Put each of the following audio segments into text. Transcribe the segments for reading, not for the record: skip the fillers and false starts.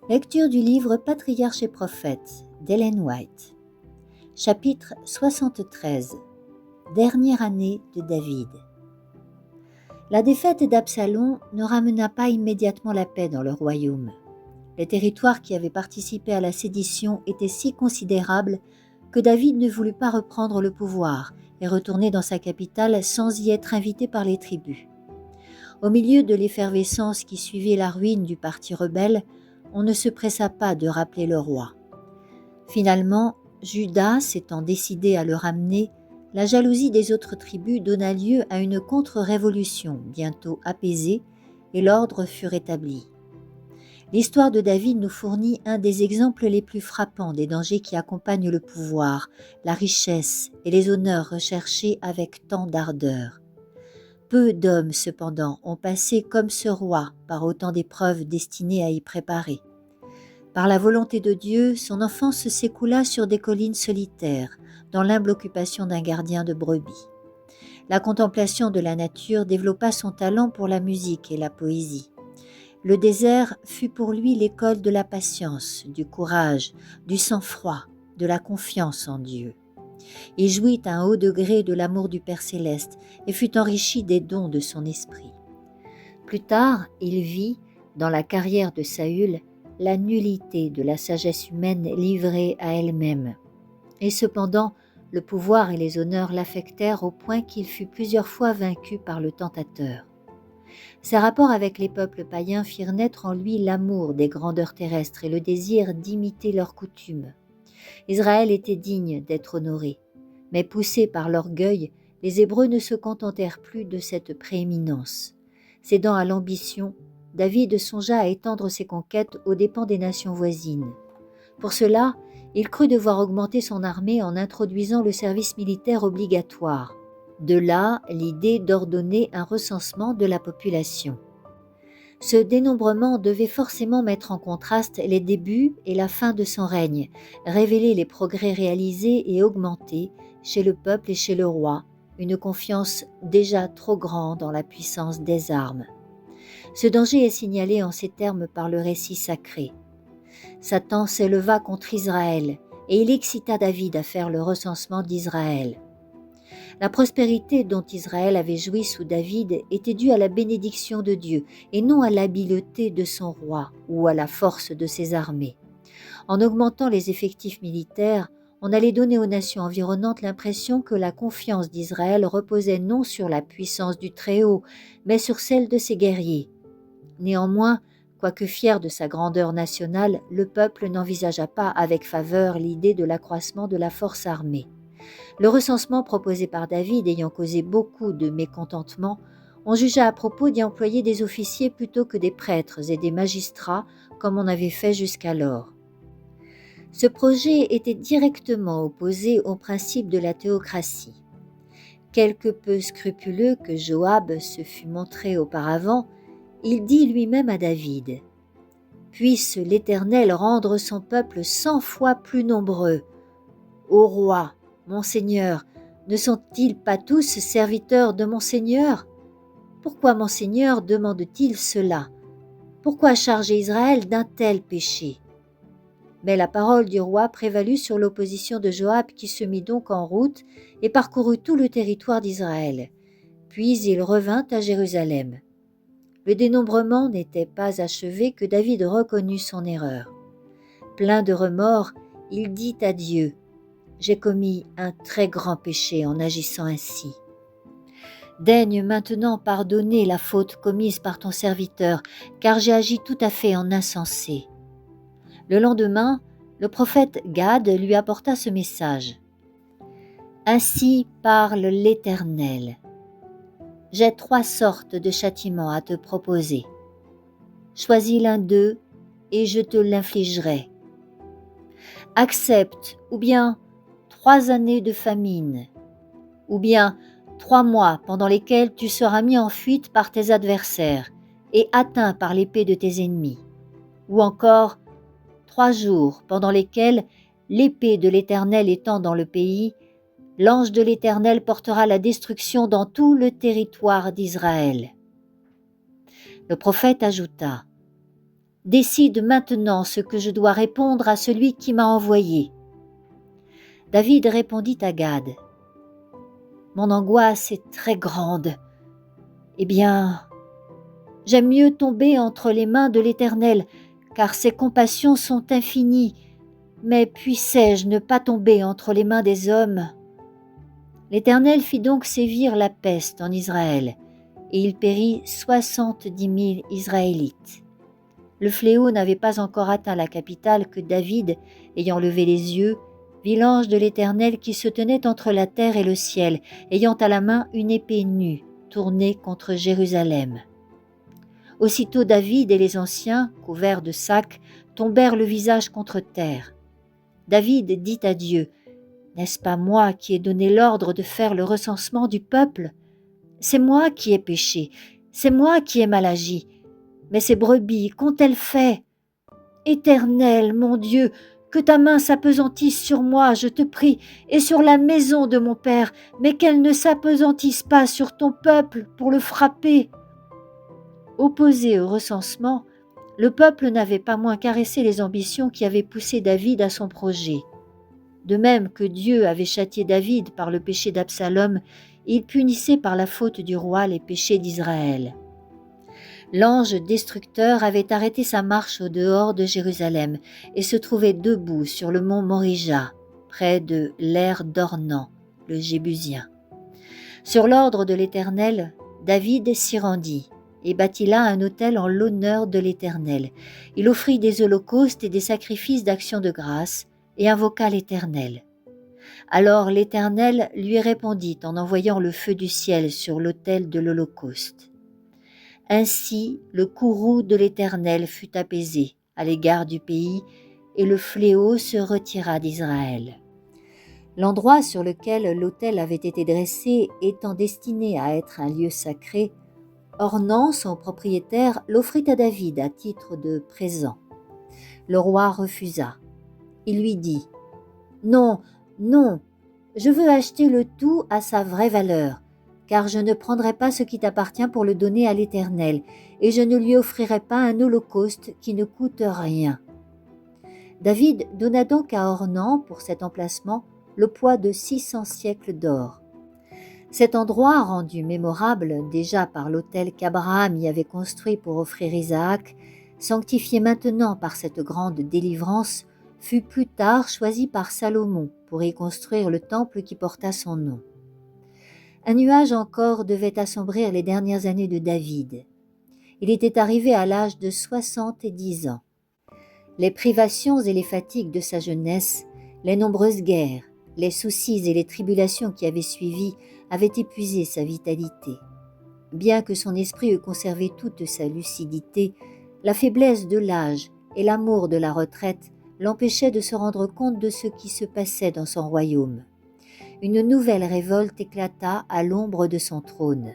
Lecture du livre Patriarches et prophètes d'Ellen White. Chapitre 73. Dernière année de David. La défaite d'Absalom ne ramena pas immédiatement la paix dans le royaume. Les territoires qui avaient participé à la sédition étaient si considérables que David ne voulut pas reprendre le pouvoir et retourner dans sa capitale sans y être invité par les tribus. Au milieu de l'effervescence qui suivit la ruine du parti rebelle, on ne se pressa pas de rappeler le roi. Finalement, Juda s'étant décidé à le ramener, la jalousie des autres tribus donna lieu à une contre-révolution bientôt apaisée et l'ordre fut rétabli. L'histoire de David nous fournit un des exemples les plus frappants des dangers qui accompagnent le pouvoir, la richesse et les honneurs recherchés avec tant d'ardeur. Peu d'hommes, cependant, ont passé comme ce roi par autant d'épreuves destinées à y préparer. Par la volonté de Dieu, son enfance s'écoula sur des collines solitaires, dans l'humble occupation d'un gardien de brebis. La contemplation de la nature développa son talent pour la musique et la poésie. Le désert fut pour lui l'école de la patience, du courage, du sang-froid, de la confiance en Dieu. Il jouit à un haut degré de l'amour du Père céleste et fut enrichi des dons de son esprit. Plus tard, il vit, dans la carrière de Saül, la nullité de la sagesse humaine livrée à elle-même. Et cependant, le pouvoir et les honneurs l'affectèrent au point qu'il fut plusieurs fois vaincu par le tentateur. Ses rapports avec les peuples païens firent naître en lui l'amour des grandeurs terrestres et le désir d'imiter leurs coutumes. Israël était digne d'être honoré, mais poussés par l'orgueil, les Hébreux ne se contentèrent plus de cette prééminence. Cédant à l'ambition, David songea à étendre ses conquêtes aux dépens des nations voisines. Pour cela, il crut devoir augmenter son armée en introduisant le service militaire obligatoire. De là, l'idée d'ordonner un recensement de la population. Ce dénombrement devait forcément mettre en contraste les débuts et la fin de son règne, révéler les progrès réalisés et augmenter, chez le peuple et chez le roi, une confiance déjà trop grande en la puissance des armes. Ce danger est signalé en ces termes par le récit sacré. Satan s'éleva contre Israël et il excita David à faire le recensement d'Israël. La prospérité dont Israël avait joui sous David était due à la bénédiction de Dieu et non à l'habileté de son roi ou à la force de ses armées. En augmentant les effectifs militaires, on allait donner aux nations environnantes l'impression que la confiance d'Israël reposait non sur la puissance du Très-Haut, mais sur celle de ses guerriers. Néanmoins, quoique fier de sa grandeur nationale, le peuple n'envisagea pas avec faveur l'idée de l'accroissement de la force armée. Le recensement proposé par David ayant causé beaucoup de mécontentement, on jugea à propos d'y employer des officiers plutôt que des prêtres et des magistrats comme on avait fait jusqu'alors. Ce projet était directement opposé au principe de la théocratie. Quelque peu scrupuleux que Joab se fût montré auparavant, il dit lui-même à David « Puisse l'Éternel rendre son peuple 100 fois plus nombreux. Ô roi, mon Seigneur, ne sont-ils pas tous serviteurs de mon Seigneur? Pourquoi mon Seigneur demande-t-il cela? Pourquoi charger Israël d'un tel péché ?» Mais la parole du roi prévalut sur l'opposition de Joab qui se mit donc en route et parcourut tout le territoire d'Israël. Puis il revint à Jérusalem. Le dénombrement n'était pas achevé que David reconnut son erreur. Plein de remords, il dit à Dieu « J'ai commis un très grand péché en agissant ainsi. Daigne maintenant pardonner la faute commise par ton serviteur, car j'ai agi tout à fait en insensé. » Le lendemain, le prophète Gad lui apporta ce message. « Ainsi parle l'Éternel. J'ai 3 sortes de châtiments à te proposer. Choisis l'un d'eux et je te l'infligerai. Accepte ou bien 3 années de famine, ou bien 3 mois pendant lesquels tu seras mis en fuite par tes adversaires et atteint par l'épée de tes ennemis, ou encore 3 jours pendant lesquels, l'épée de l'Éternel étant dans le pays, l'ange de l'Éternel portera la destruction dans tout le territoire d'Israël. » Le prophète ajouta, « Décide maintenant ce que je dois répondre à celui qui m'a envoyé. » David répondit à Gad, « Mon angoisse est très grande. Eh bien, j'aime mieux tomber entre les mains de l'Éternel, car ses compassions sont infinies. Mais puissais-je ne pas tomber entre les mains des hommes? » L'Éternel fit donc sévir la peste en Israël, et il périt 70 000 Israélites. Le fléau n'avait pas encore atteint la capitale que David, ayant levé les yeux, vit l'ange de l'Éternel qui se tenait entre la terre et le ciel, ayant à la main une épée nue, tournée contre Jérusalem. Aussitôt David et les anciens, couverts de sacs, tombèrent le visage contre terre. David dit à Dieu, « N'est-ce pas moi qui ai donné l'ordre de faire le recensement du peuple? C'est moi qui ai péché, c'est moi qui ai mal agi. Mais ces brebis, qu'ont-elles fait? Éternel, mon Dieu, que ta main s'apesantisse sur moi, je te prie, et sur la maison de mon père, mais qu'elle ne s'apesantisse pas sur ton peuple pour le frapper. » Opposé au recensement, le peuple n'avait pas moins caressé les ambitions qui avaient poussé David à son projet. De même que Dieu avait châtié David par le péché d'Absalom, il punissait par la faute du roi les péchés d'Israël. L'ange destructeur avait arrêté sa marche au dehors de Jérusalem et se trouvait debout sur le mont Morija, près de l'aire d'Ornan, le Jébusien. Sur l'ordre de l'Éternel, David s'y rendit et bâtit là un autel en l'honneur de l'Éternel. Il offrit des holocaustes et des sacrifices d'action de grâce et invoqua l'Éternel. Alors l'Éternel lui répondit en envoyant le feu du ciel sur l'autel de l'holocauste. Ainsi le courroux de l'Éternel fut apaisé à l'égard du pays, et le fléau se retira d'Israël. L'endroit sur lequel l'autel avait été dressé étant destiné à être un lieu sacré, Ornan, son propriétaire, l'offrit à David à titre de présent. Le roi refusa. Il lui dit, « Non, non, je veux acheter le tout à sa vraie valeur, car je ne prendrai pas ce qui t'appartient pour le donner à l'Éternel, et je ne lui offrirai pas un holocauste qui ne coûte rien. » David donna donc à Ornan, pour cet emplacement, le poids de 600 siècles d'or. Cet endroit, rendu mémorable déjà par l'autel qu'Abraham y avait construit pour offrir Isaac, sanctifié maintenant par cette grande délivrance, fut plus tard choisi par Salomon pour y construire le temple qui porta son nom. Un nuage encore devait assombrir les dernières années de David. Il était arrivé à l'âge de 70 ans. Les privations et les fatigues de sa jeunesse, les nombreuses guerres, les soucis et les tribulations qui avaient suivi avaient épuisé sa vitalité. Bien que son esprit eût conservé toute sa lucidité, la faiblesse de l'âge et l'amour de la retraite l'empêchaient de se rendre compte de ce qui se passait dans son royaume. Une nouvelle révolte éclata à l'ombre de son trône.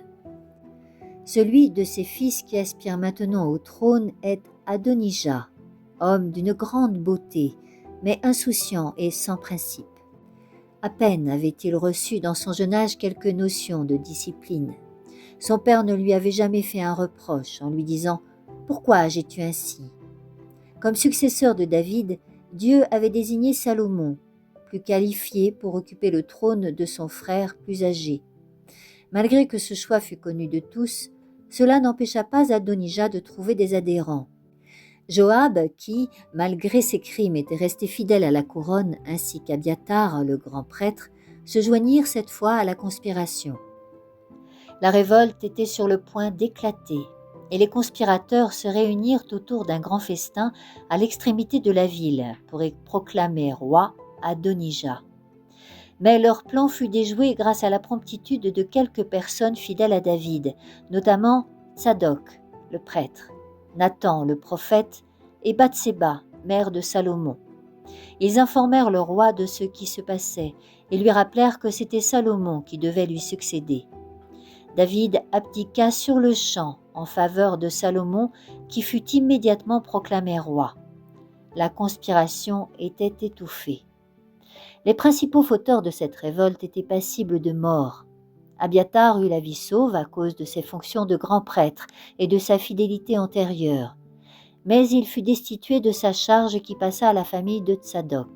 Celui de ses fils qui aspire maintenant au trône est Adonijah, homme d'une grande beauté, mais insouciant et sans principe. À peine avait-il reçu dans son jeune âge quelques notions de discipline. Son père ne lui avait jamais fait un reproche en lui disant « Pourquoi agis-tu ainsi ?» Comme successeur de David, Dieu avait désigné Salomon, plus qualifié pour occuper le trône de son frère plus âgé. Malgré que ce choix fût connu de tous, cela n'empêcha pas Adonijah de trouver des adhérents. Joab, qui, malgré ses crimes, était resté fidèle à la couronne, ainsi qu'Abiathar, le grand prêtre, se joignirent cette fois à la conspiration. La révolte était sur le point d'éclater, et les conspirateurs se réunirent autour d'un grand festin à l'extrémité de la ville pour y proclamer roi Adonijah. Mais leur plan fut déjoué grâce à la promptitude de quelques personnes fidèles à David, notamment Tsadok, le prêtre, Nathan, le prophète, et Bathséba, mère de Salomon. Ils informèrent le roi de ce qui se passait et lui rappelèrent que c'était Salomon qui devait lui succéder. David abdiqua sur le champ en faveur de Salomon, qui fut immédiatement proclamé roi. La conspiration était étouffée. Les principaux fauteurs de cette révolte étaient passibles de mort. Abiathar eut la vie sauve à cause de ses fonctions de grand prêtre et de sa fidélité antérieure. mais il fut destitué de sa charge qui passa à la famille de Tsadok.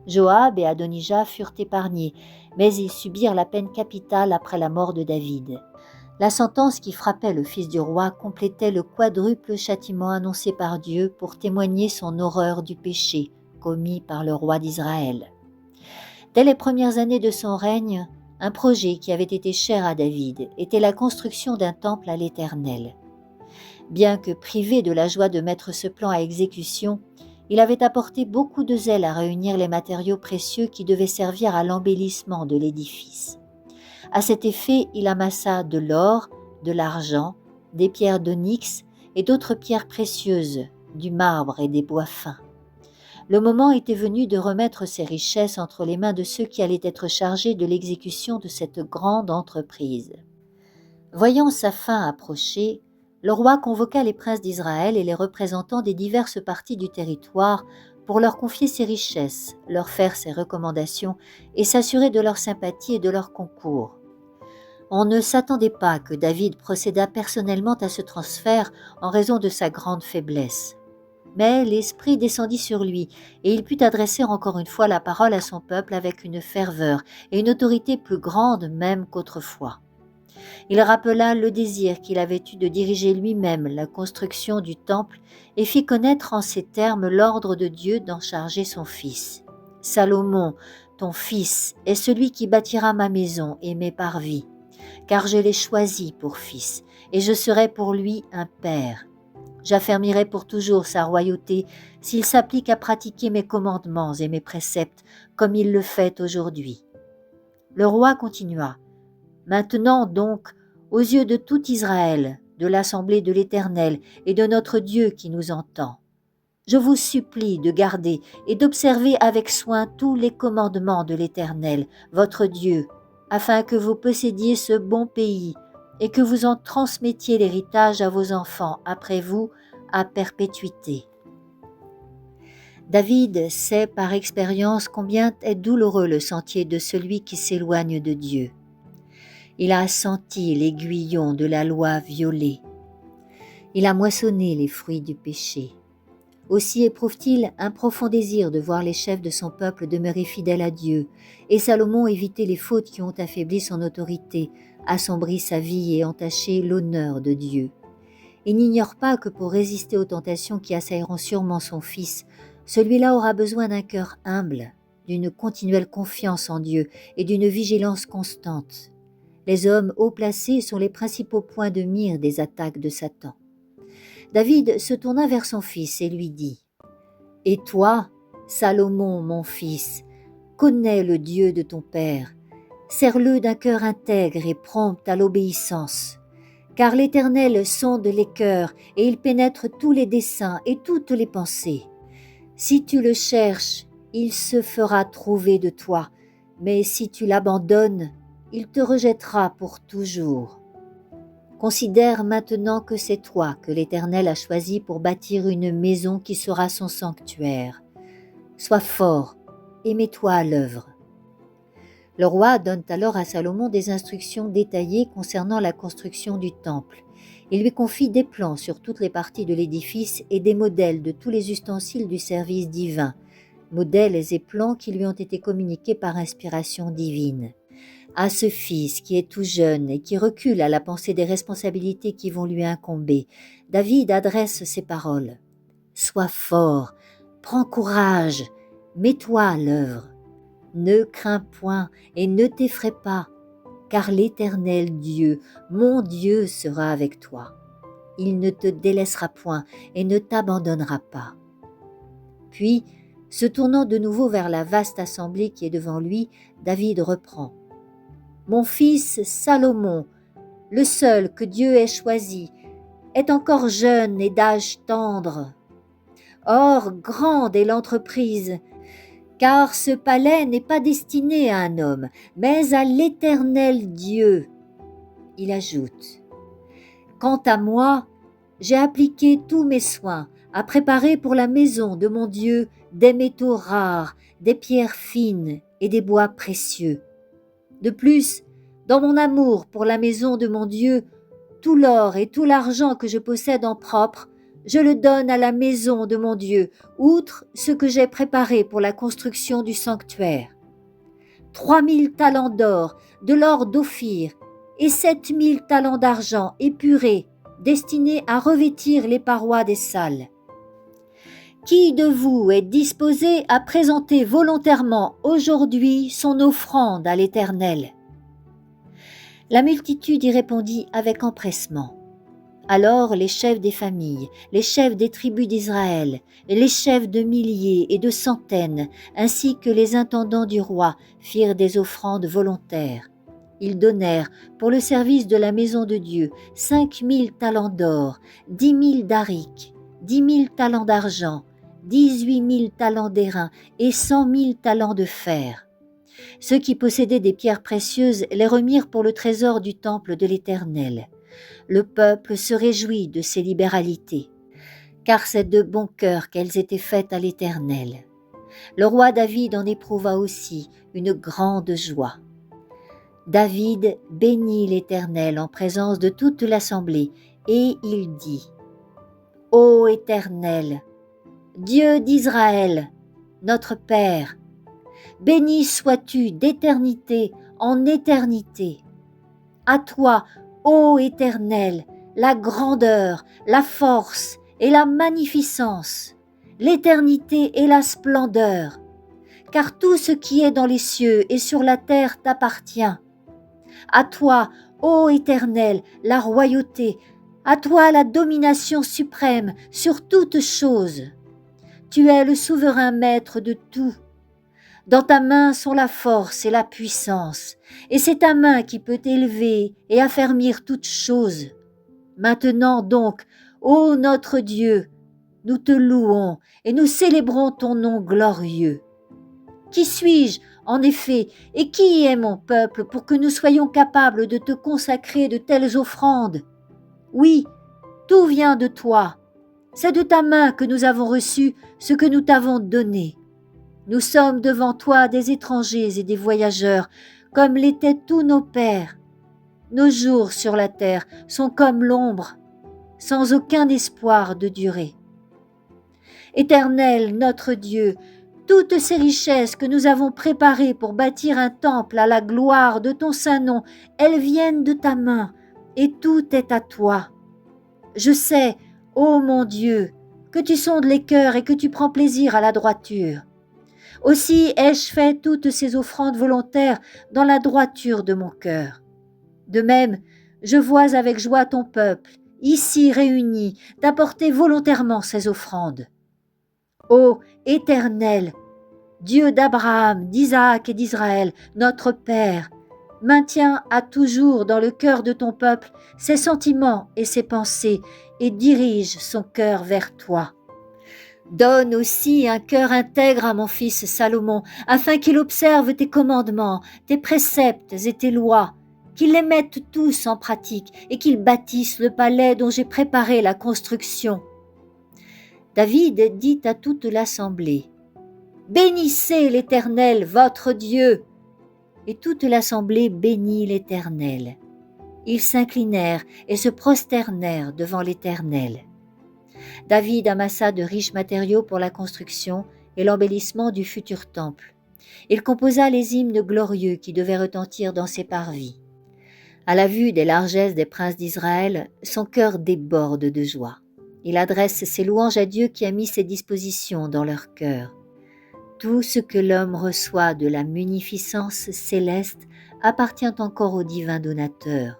Joab et Adonijah furent épargnés, mais ils subirent la peine capitale après la mort de David. La sentence qui frappait le fils du roi complétait le quadruple châtiment annoncé par Dieu pour témoigner son horreur du péché commis par le roi d'Israël. Dès les premières années de son règne, un projet qui avait été cher à David était la construction d'un temple à l'Éternel. Bien que privé de la joie de mettre ce plan à exécution, il avait apporté beaucoup de zèle à réunir les matériaux précieux qui devaient servir à l'embellissement de l'édifice. À cet effet, il amassa de l'or, de l'argent, des pierres d'onyx et d'autres pierres précieuses, du marbre et des bois fins. Le moment était venu de remettre ces richesses entre les mains de ceux qui allaient être chargés de l'exécution de cette grande entreprise. Voyant sa fin approcher, le roi convoqua les princes d'Israël et les représentants des diverses parties du territoire pour leur confier ses richesses, leur faire ses recommandations et s'assurer de leur sympathie et de leur concours. On ne s'attendait pas que David procédât personnellement à ce transfert en raison de sa grande faiblesse. Mais l'Esprit descendit sur lui et il put adresser encore une fois la parole à son peuple avec une ferveur et une autorité plus grande même qu'autrefois. Il rappela le désir qu'il avait eu de diriger lui-même la construction du temple et fit connaître en ces termes l'ordre de Dieu d'en charger son fils. « Salomon, ton fils, est celui qui bâtira ma maison et mes parvis, car je l'ai choisi pour fils, et je serai pour lui un père. J'affermirai pour toujours sa royauté s'il s'applique à pratiquer mes commandements et mes préceptes comme il le fait aujourd'hui. » Le roi continua. « Maintenant donc, aux yeux de tout Israël, de l'assemblée de l'Éternel et de notre Dieu qui nous entend, je vous supplie de garder et d'observer avec soin tous les commandements de l'Éternel, votre Dieu, afin que vous possédiez ce bon pays et que vous en transmettiez l'héritage à vos enfants après vous à perpétuité. » David sait par expérience combien est douloureux le sentier de celui qui s'éloigne de Dieu. Il a senti l'aiguillon de la loi violée. Il a moissonné les fruits du péché. Aussi éprouve-t-il un profond désir de voir les chefs de son peuple demeurer fidèles à Dieu, et Salomon éviter les fautes qui ont affaibli son autorité, assombri sa vie et entaché l'honneur de Dieu. Il n'ignore pas que pour résister aux tentations qui assailleront sûrement son fils, celui-là aura besoin d'un cœur humble, d'une continuelle confiance en Dieu et d'une vigilance constante. Les hommes haut placés sont les principaux points de mire des attaques de Satan. David se tourna vers son fils et lui dit : « Et toi, Salomon, mon fils, connais le Dieu de ton père, sers-le d'un cœur intègre et prompt à l'obéissance. Car l'Éternel sonde les cœurs et il pénètre tous les desseins et toutes les pensées. Si tu le cherches, il se fera trouver de toi, mais si tu l'abandonnes, il te rejettera pour toujours. Considère maintenant que c'est toi que l'Éternel a choisi pour bâtir une maison qui sera son sanctuaire. Sois fort et mets-toi à l'œuvre. » Le roi donne alors à Salomon des instructions détaillées concernant la construction du temple. Il lui confie des plans sur toutes les parties de l'édifice et des modèles de tous les ustensiles du service divin, modèles et plans qui lui ont été communiqués par inspiration divine. À ce fils qui est tout jeune et qui recule à la pensée des responsabilités qui vont lui incomber, David adresse ces paroles. « Sois fort, prends courage, mets-toi à l'œuvre. Ne crains point et ne t'effraie pas, car l'Éternel Dieu, mon Dieu, sera avec toi. Il ne te délaissera point et ne t'abandonnera pas. » Puis, se tournant de nouveau vers la vaste assemblée qui est devant lui, David reprend. « Mon fils Salomon, le seul que Dieu ait choisi, est encore jeune et d'âge tendre. Or, grande est l'entreprise, car ce palais n'est pas destiné à un homme, mais à l'Éternel Dieu. » Il ajoute, « Quant à moi, j'ai appliqué tous mes soins à préparer pour la maison de mon Dieu des métaux rares, des pierres fines et des bois précieux. De plus, dans mon amour pour la maison de mon Dieu, tout l'or et tout l'argent que je possède en propre, je le donne à la maison de mon Dieu, outre ce que j'ai préparé pour la construction du sanctuaire. 3000 talents d'or, de l'or d'Ophir, et 7000 talents d'argent épuré, destinés à revêtir les parois des salles. Qui de vous est disposé à présenter volontairement aujourd'hui son offrande à l'Éternel? La multitude y répondit avec empressement. Alors les chefs des familles, les chefs des tribus d'Israël, les chefs de milliers et de centaines, ainsi que les intendants du roi, firent des offrandes volontaires. Ils donnèrent, pour le service de la maison de Dieu, 5000 talents d'or, 10 000 darics, 10 000 talents d'argent, 18 000 talents d'airain et 100 000 talents de fer. Ceux qui possédaient des pierres précieuses les remirent pour le trésor du temple de l'Éternel. Le peuple se réjouit de ces libéralités, car c'est de bon cœur qu'elles étaient faites à l'Éternel. Le roi David en éprouva aussi une grande joie. David bénit l'Éternel en présence de toute l'assemblée, et il dit : « Ô Éternel, Dieu d'Israël, notre Père, béni sois-tu d'éternité en éternité. À toi, ô Éternel, la grandeur, la force et la magnificence, l'éternité et la splendeur, car tout ce qui est dans les cieux et sur la terre t'appartient. À toi, ô Éternel, la royauté, à toi la domination suprême sur toutes choses. Tu es le souverain maître de tout. Dans ta main sont la force et la puissance, et c'est ta main qui peut élever et affermir toutes choses. Maintenant donc, ô notre Dieu, nous te louons et nous célébrons ton nom glorieux. Qui suis-je, en effet, et qui est mon peuple pour que nous soyons capables de te consacrer de telles offrandes? Oui, tout vient de toi. C'est de ta main que nous avons reçu ce que nous t'avons donné. Nous sommes devant toi des étrangers et des voyageurs, comme l'étaient tous nos pères. Nos jours sur la terre sont comme l'ombre, sans aucun espoir de durée. Éternel, notre Dieu, toutes ces richesses que nous avons préparées pour bâtir un temple à la gloire de ton saint nom, elles viennent de ta main, et tout est à toi. Je sais, ô mon Dieu, que tu sondes les cœurs et que tu prends plaisir à la droiture. Aussi ai-je fait toutes ces offrandes volontaires dans la droiture de mon cœur. De même, je vois avec joie ton peuple, ici réuni, t'apporter volontairement ces offrandes. Ô Éternel, Dieu d'Abraham, d'Isaac et d'Israël, notre Père, maintiens à toujours dans le cœur de ton peuple ses sentiments et ses pensées et dirige son cœur vers toi. Donne aussi un cœur intègre à mon fils Salomon, afin qu'il observe tes commandements, tes préceptes et tes lois, qu'il les mette tous en pratique et qu'il bâtisse le palais dont j'ai préparé la construction. » David dit à toute l'assemblée : « Bénissez l'Éternel, votre Dieu !» Et toute l'assemblée bénit l'Éternel. Ils s'inclinèrent et se prosternèrent devant l'Éternel. David amassa de riches matériaux pour la construction et l'embellissement du futur temple. Il composa les hymnes glorieux qui devaient retentir dans ses parvis. À la vue des largesses des princes d'Israël, son cœur déborde de joie. Il adresse ses louanges à Dieu qui a mis ses dispositions dans leur cœur. Tout ce que l'homme reçoit de la munificence céleste appartient encore au divin donateur.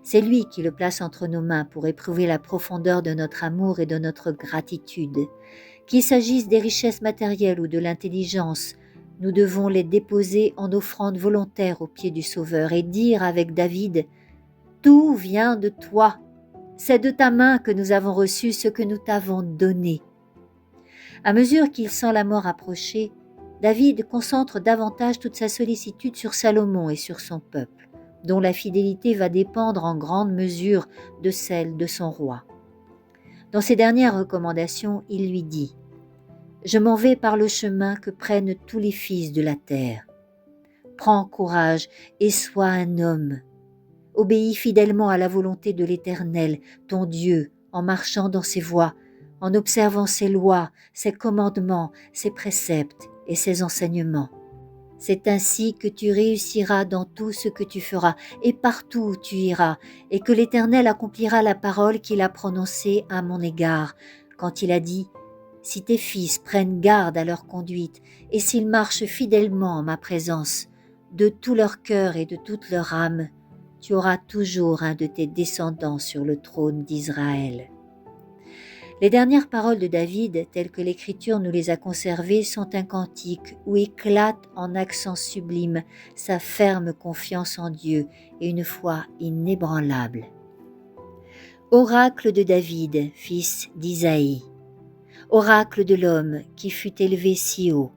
C'est lui qui le place entre nos mains pour éprouver la profondeur de notre amour et de notre gratitude. Qu'il s'agisse des richesses matérielles ou de l'intelligence, nous devons les déposer en offrande volontaire aux pieds du Sauveur et dire avec David : « Tout vient de toi. C'est de ta main que nous avons reçu ce que nous t'avons donné. » À mesure qu'il sent la mort approcher, David concentre davantage toute sa sollicitude sur Salomon et sur son peuple, dont la fidélité va dépendre en grande mesure de celle de son roi. Dans ses dernières recommandations, il lui dit : « Je m'en vais par le chemin que prennent tous les fils de la terre. Prends courage et sois un homme. Obéis fidèlement à la volonté de l'Éternel, ton Dieu, en marchant dans ses voies, en observant ses lois, ses commandements, ses préceptes et ses enseignements. C'est ainsi que tu réussiras dans tout ce que tu feras et partout où tu iras, et que l'Éternel accomplira la parole qu'il a prononcée à mon égard, quand il a dit « Si tes fils prennent garde à leur conduite, et s'ils marchent fidèlement en ma présence, de tout leur cœur et de toute leur âme, tu auras toujours un de tes descendants sur le trône d'Israël. » Les dernières paroles de David, telles que l'Écriture nous les a conservées, sont un cantique où éclate en accents sublimes sa ferme confiance en Dieu et une foi inébranlable. Oracle de David, fils d'Isaïe. Oracle de l'homme qui fut élevé si haut.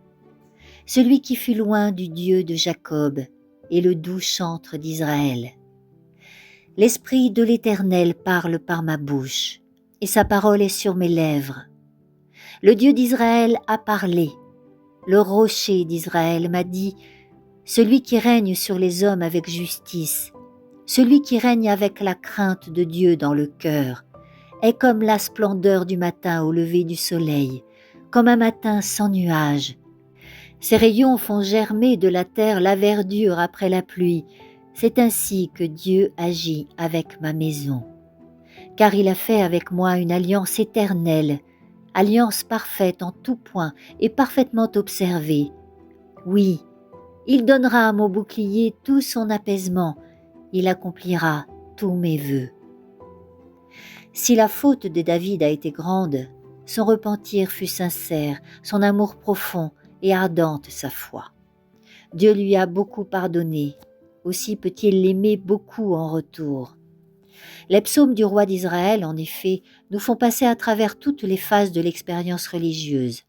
Celui qui fut loin du Dieu de Jacob et le doux chantre d'Israël. L'Esprit de l'Éternel parle par ma bouche, et sa parole est sur mes lèvres. Le Dieu d'Israël a parlé. Le rocher d'Israël m'a dit, celui qui règne sur les hommes avec justice, celui qui règne avec la crainte de Dieu dans le cœur, est comme la splendeur du matin au lever du soleil, comme un matin sans nuages. Ses rayons font germer de la terre la verdure après la pluie. C'est ainsi que Dieu agit avec ma maison. Car il a fait avec moi une alliance éternelle, alliance parfaite en tout point et parfaitement observée. Oui, il donnera à mon bouclier tout son apaisement, il accomplira tous mes vœux. Si la faute de David a été grande, son repentir fut sincère, son amour profond et ardente sa foi. Dieu lui a beaucoup pardonné, aussi peut-il l'aimer beaucoup en retour. Les psaumes du roi d'Israël, en effet, nous font passer à travers toutes les phases de l'expérience religieuse.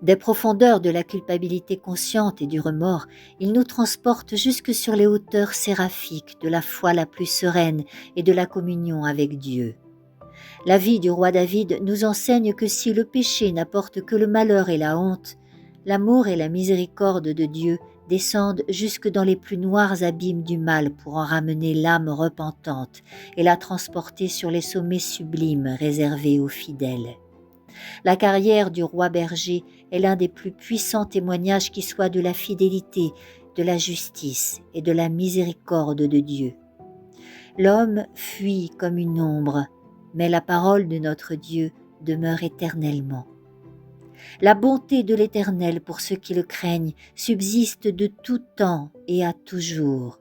Des profondeurs de la culpabilité consciente et du remords, ils nous transportent jusque sur les hauteurs séraphiques de la foi la plus sereine et de la communion avec Dieu. La vie du roi David nous enseigne que si le péché n'apporte que le malheur et la honte, l'amour et la miséricorde de Dieu descendent jusque dans les plus noirs abîmes du mal pour en ramener l'âme repentante et la transporter sur les sommets sublimes réservés aux fidèles. La carrière du roi berger est l'un des plus puissants témoignages qui soit de la fidélité, de la justice et de la miséricorde de Dieu. L'homme fuit comme une ombre, mais la parole de notre Dieu demeure éternellement. La bonté de l'Éternel pour ceux qui le craignent subsiste de tout temps et à toujours.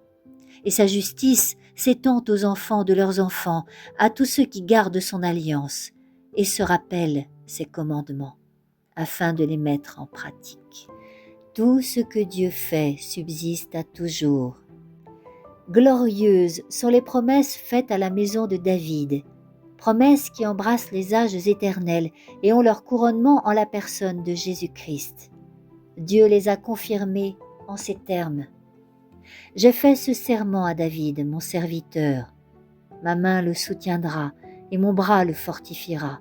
Et sa justice s'étend aux enfants de leurs enfants, à tous ceux qui gardent son alliance et se rappellent ses commandements, afin de les mettre en pratique. Tout ce que Dieu fait subsiste à toujours. Glorieuses sont les promesses faites à la maison de David, promesses qui embrassent les âges éternels et ont leur couronnement en la personne de Jésus-Christ. Dieu les a confirmées en ces termes. « J'ai fait ce serment à David, mon serviteur. Ma main le soutiendra et mon bras le fortifiera.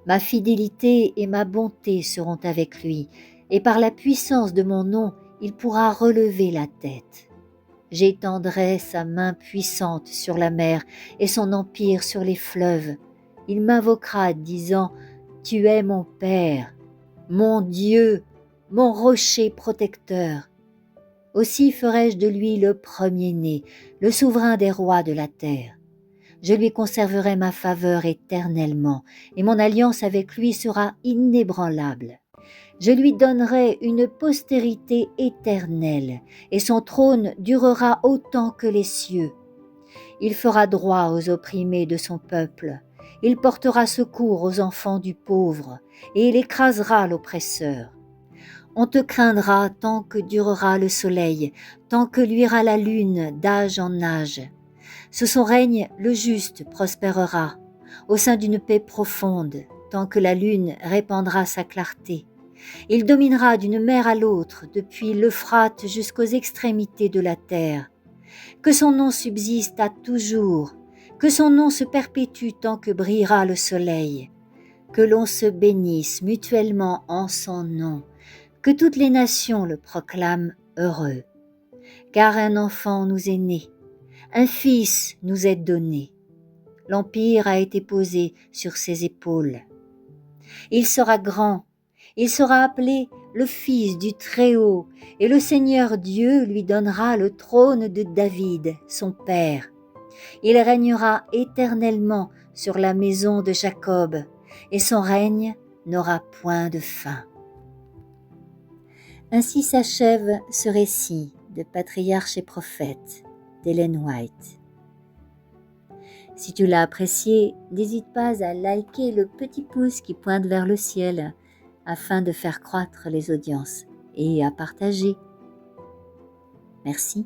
Ma fidélité et ma bonté seront avec lui, et par la puissance de mon nom, il pourra relever la tête. J'étendrai sa main puissante sur la mer et son empire sur les fleuves. Il m'invoquera disant « Tu es mon Père, mon Dieu, mon rocher protecteur. » Aussi ferai-je de lui le premier-né, le souverain des rois de la terre. Je lui conserverai ma faveur éternellement, et mon alliance avec lui sera inébranlable. Je lui donnerai une postérité éternelle, et son trône durera autant que les cieux. Il fera droit aux opprimés de son peuple, il portera secours aux enfants du pauvre, et il écrasera l'oppresseur. On te craindra tant que durera le soleil, tant que luira la lune d'âge en âge. Sous son règne, le juste prospérera, au sein d'une paix profonde, tant que la lune répandra sa clarté. Il dominera d'une mer à l'autre, depuis l'Euphrate jusqu'aux extrémités de la terre. Que son nom subsiste à toujours, que son nom se perpétue tant que brillera le soleil. Que l'on se bénisse mutuellement en son nom, que toutes les nations le proclament heureux. Car un enfant nous est né, un fils nous est donné. L'empire a été posé sur ses épaules. Il sera grand, il sera appelé le Fils du Très-Haut, et le Seigneur Dieu lui donnera le trône de David, son père. Il régnera éternellement sur la maison de Jacob, et son règne n'aura point de fin. Ainsi s'achève ce récit de Patriarches et Prophètes d'Ellen White. Si tu l'as apprécié, n'hésite pas à liker le petit pouce qui pointe vers le ciel afin de faire croître les audiences et à partager. Merci.